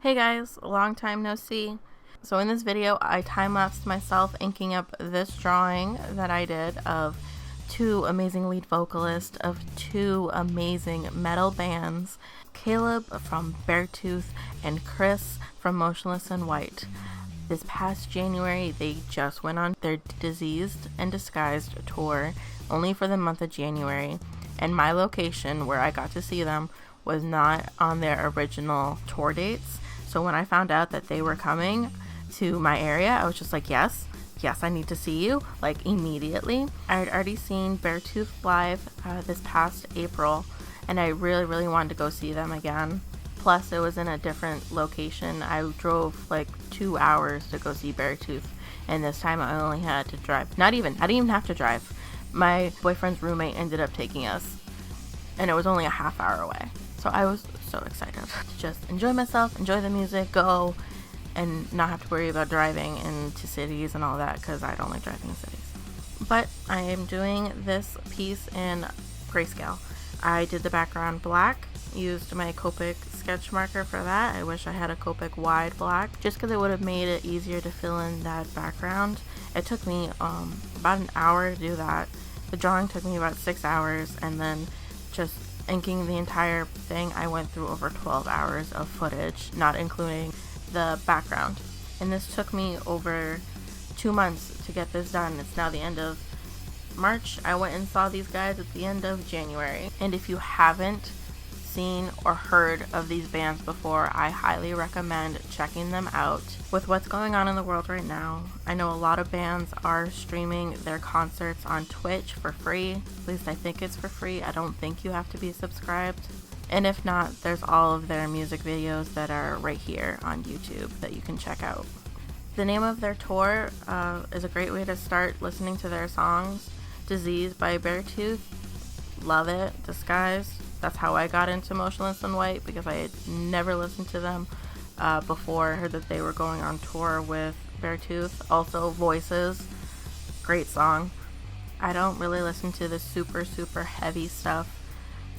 Hey guys, long time no see. So in this video, I time-lapsed myself inking up this drawing that I did of two amazing lead vocalists of two amazing metal bands, Caleb from Beartooth and Chris from Motionless and White. This past January, they just went on their Diseased and Disguised tour, only for the month of January, and my location where I got to see them was not on their original tour dates. So when I found out that they were coming to my area, I was just like, yes, I need to see you, like immediately. I had already seen Beartooth live this past April, and I really wanted to go see them again. Plus, it was in a different location. I drove like 2 hours to go see Beartooth, and this time I only had to drive. I didn't even have to drive. My boyfriend's roommate ended up taking us, and it was only a half hour away. So I was so excited to just enjoy myself, enjoy the music, go, and not have to worry about driving into cities and all that, because I don't like driving in cities. But I am doing this piece in grayscale. I did the background black, used my Copic sketch marker for that. I wish I had a Copic wide black, just because it would have made it easier to fill in that background. It took me about an hour to do that. The drawing took me about 6 hours, and then just inking the entire thing, I went through over 12 hours of footage, not including the background. And this took me over 2 months to get this done. It's now the end of March. I went and saw these guys at the end of January. And if you haven't seen or heard of these bands before, I highly recommend checking them out. With what's going on in the world right now, I know a lot of bands are streaming their concerts on Twitch for free. At least I think it's for free. I don't think you have to be subscribed. And if not, there's all of their music videos that are right here on YouTube that you can check out. The name of their tour is a great way to start listening to their songs. Diseased by Beartooth, love it. Disguised, that's how I got into Motionless and White, because I had never listened to them before. I heard that they were going on tour with Beartooth. Also, Voices, great song. I don't really listen to the super heavy stuff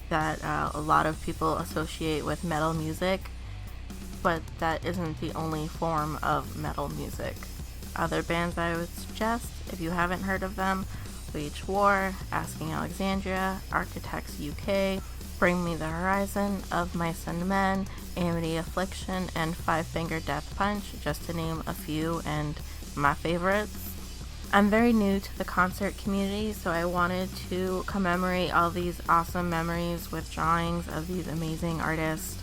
that a lot of people associate with metal music, but that isn't the only form of metal music. Other bands I would suggest, if you haven't heard of them: Wage War, Asking Alexandria, Architects UK, Bring Me the Horizon, Of Mice and Men, Amity Affliction, and Five Finger Death Punch, just to name a few and my favorites. I'm very new to the concert community, so I wanted to commemorate all these awesome memories with drawings of these amazing artists.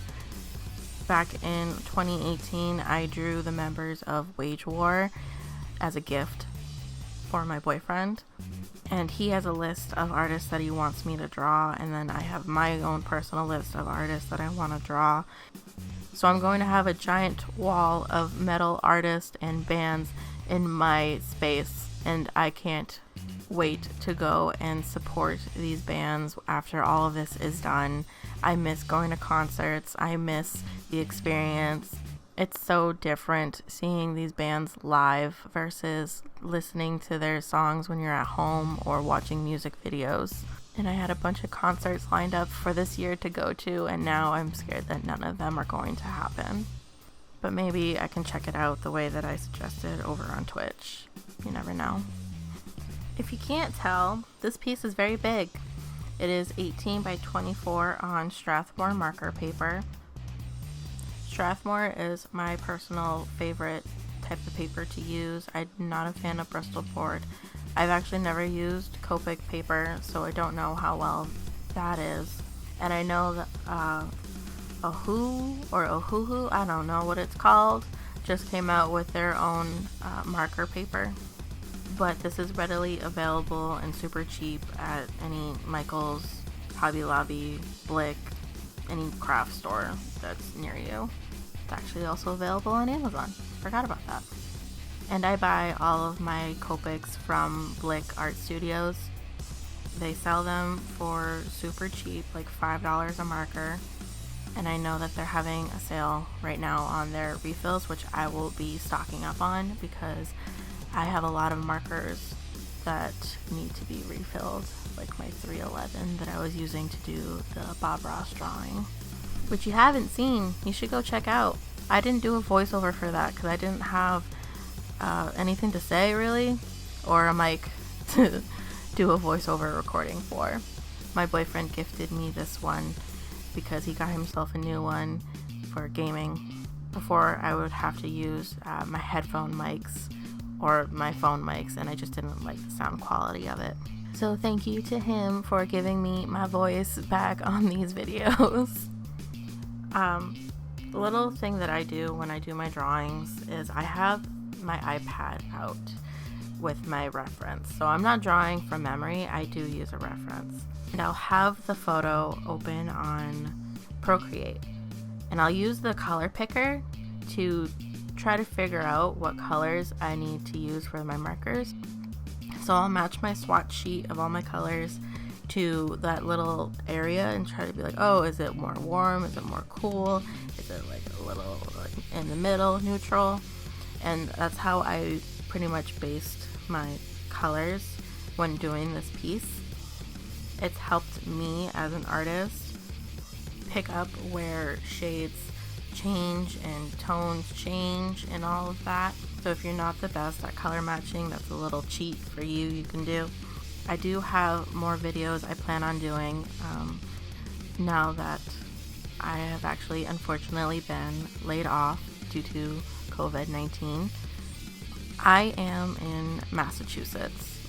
Back in 2018, I drew the members of Wage War as a gift for my boyfriend, and he has a list of artists that he wants me to draw, and then I have my own personal list of artists that I want to draw. So I'm going to have a giant wall of metal artists and bands in my space, and I can't wait to go and support these bands after all of this is done. I miss going to concerts. I miss the experience. It's so different seeing these bands live versus listening to their songs when you're at home or watching music videos. And I had a bunch of concerts lined up for this year to go to, and now I'm scared that none of them are going to happen. But maybe I can check it out the way that I suggested over on Twitch. You never know. If you can't tell, this piece is very big. It is 18 by 24 on Strathmore marker paper. Strathmore is my personal favorite type of paper to use. I'm not a fan of Bristol board. I've actually never used Copic paper, so I don't know how well that is. And I know that Ohuhu, I don't know what it's called, just came out with their own marker paper. But this is readily available and super cheap at any Michael's, Hobby Lobby, Blick, any craft store that's near you. It's actually also available on Amazon. Forgot about that. And I buy all of my Copics from Blick Art Studios. They sell them for super cheap, like $5 a marker. And I know that they're having a sale right now on their refills, which I will be stocking up on because I have a lot of markers that need to be refilled, like my 311 that I was using to do the Bob Ross drawing. which you haven't seen, you should go check out. I didn't do a voiceover for that because I didn't have anything to say really, or a mic to do a voiceover recording for. My boyfriend gifted me this one because he got himself a new one for gaming before I would have to use my headphone mics or my phone mics, and I just didn't like the sound quality of it. So thank you to him for giving me my voice back on these videos. The little thing that I do when I do my drawings is I have my iPad out with my reference. So I'm not drawing from memory, I do use a reference. And I'll have the photo open on Procreate. And I'll use the color picker to try to figure out what colors I need to use for my markers. So I'll match my swatch sheet of all my colors to that little area and try to be like, oh, is it more warm? Is it more cool? Is it like a little like in the middle, neutral? And that's how I pretty much based my colors when doing this piece. It's helped me as an artist pick up where shades change and tones change and all of that. So if you're not the best at color matching, that's a little cheat for you can do. I do have more videos I plan on doing now that I have actually unfortunately been laid off due to COVID-19. I am in Massachusetts.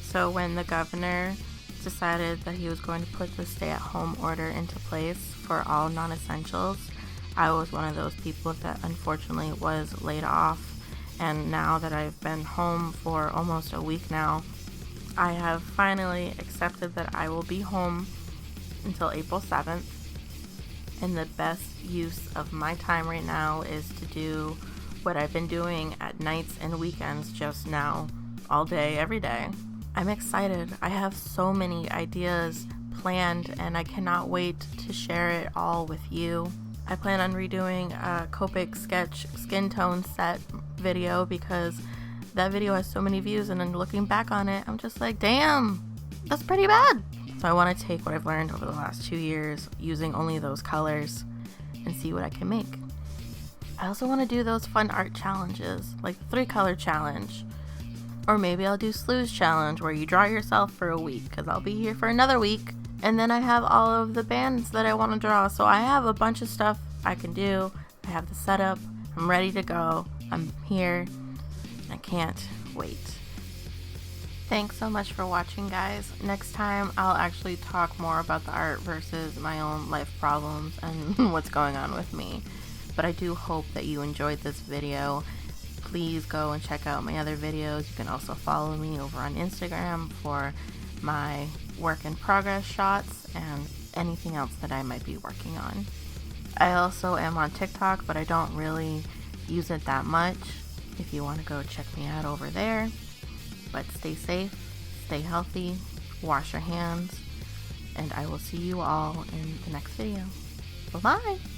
So when the governor decided that he was going to put the stay-at-home order into place for all non-essentials, I was one of those people that unfortunately was laid off. And now that I've been home for almost a week now, I have finally accepted that I will be home until April 7th. And the best use of my time right now is to do what I've been doing at nights and weekends just now, all day, every day. I'm excited. I have so many ideas planned and I cannot wait to share it all with you. I plan on redoing a Copic sketch skin tone set video because that video has so many views, and then looking back on it, I'm just like, damn, that's pretty bad. So I want to take what I've learned over the last 2 years using only those colors and see what I can make. I also want to do those fun art challenges, like the 3-color challenge. Or maybe I'll do Sleu's challenge where you draw yourself for a week, because I'll be here for another week. And then I have all of the bands that I want to draw. So I have a bunch of stuff I can do. I have the setup. I'm ready to go. I'm here. I can't wait. Thanks so much for watching, guys. Next time I'll actually talk more about the art versus my own life problems and what's going on with me. But I do hope that you enjoyed this video. Please go and check out my other videos. You can also follow me over on Instagram for my work in progress shots and anything else that I might be working on. I also am on TikTok, but I don't really use it that much. If you want to go check me out over there. But stay safe, stay healthy, wash your hands, and I will see you all in the next video. Bye-bye!